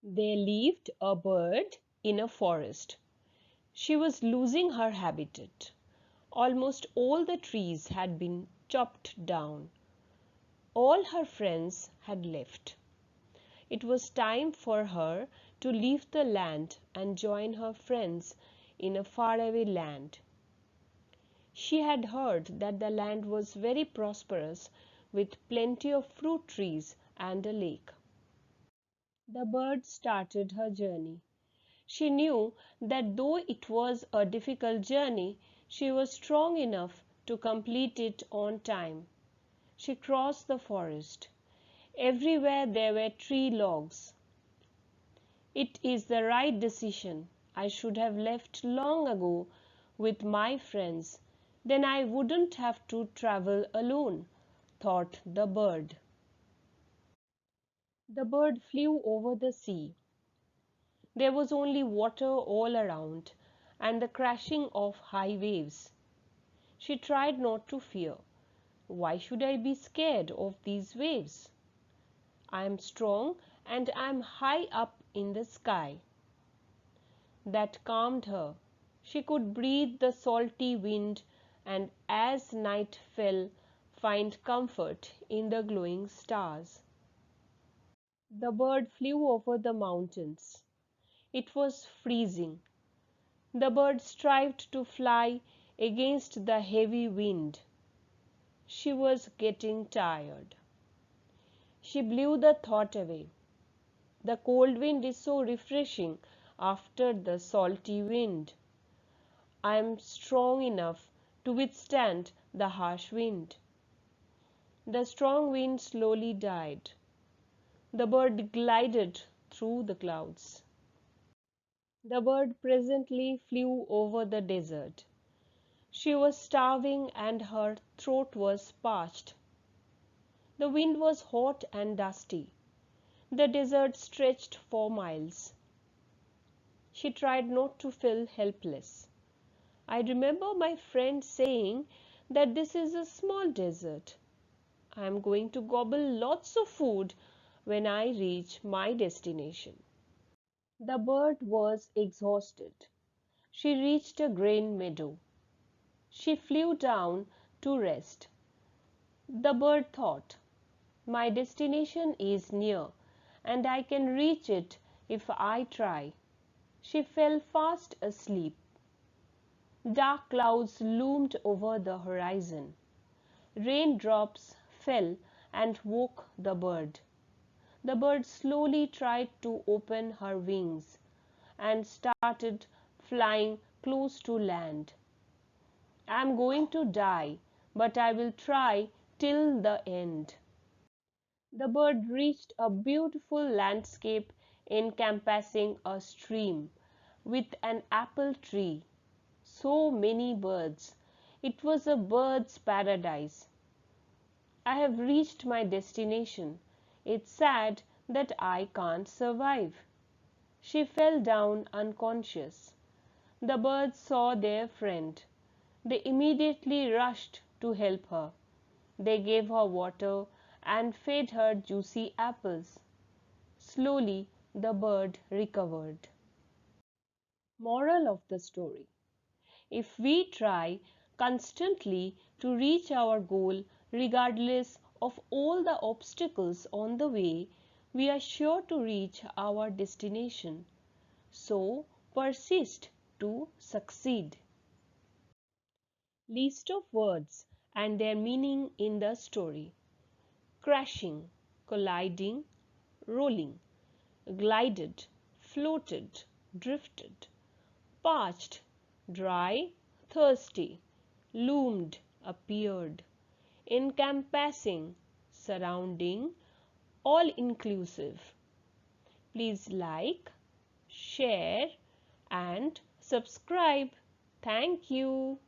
There lived a bird in a forest. She was losing her habitat. Almost all the trees had been chopped down. All her friends had left. It was time for her to leave the land and join her friends in a faraway land. She had heard that the land was very prosperous with plenty of fruit trees and a lake. The bird started her journey. She knew that though it was a difficult journey, she was strong enough to complete it on time. She crossed the forest. Everywhere there were tree logs. It is the right decision. I should have left long ago with my friends. Then I wouldn't have to travel alone, thought the bird. The bird flew over the sea. There was only water all around and the crashing of high waves. She tried not to fear. Why should I be scared of these waves? I am strong and I am high up in the sky. That calmed her. She could breathe the salty wind and as night fell, find comfort in the glowing stars. The bird flew over the mountains. It was freezing. The bird strived to fly against the heavy wind. She was getting tired. She blew the thought away. The cold wind is so refreshing after the salty wind. I am strong enough to withstand the harsh wind. The strong wind slowly died. The bird glided through the clouds. The bird presently flew over the desert. She was starving and her throat was parched. The wind was hot and dusty. The desert stretched for miles. She tried not to feel helpless. I remember my friend saying that this is a small desert. I am going to gobble lots of food when I reach my destination. The bird was exhausted. She reached a grain meadow. She flew down to rest. The bird thought, my destination is near and I can reach it if I try. She fell fast asleep. Dark clouds loomed over the horizon. Raindrops fell and woke the bird. The bird slowly tried to open her wings and started flying close to land. I am going to die, but I will try till the end. The bird reached a beautiful landscape encompassing a stream with an apple tree. So many birds. It was a bird's paradise. I have reached my destination. It's sad that I can't survive. She fell down unconscious. The birds saw their friend. They immediately rushed to help her. They gave her water and fed her juicy apples. Slowly the bird recovered. Moral of the story: if we try constantly to reach our goal regardless of all the obstacles on the way, we are sure to reach our destination. So persist to succeed. List of words and their meaning in the story: crashing, colliding, rolling, glided, floated, drifted, parched, dry, thirsty, loomed, appeared, encompassing, surrounding, all inclusive. Please like, share and subscribe. Thank you.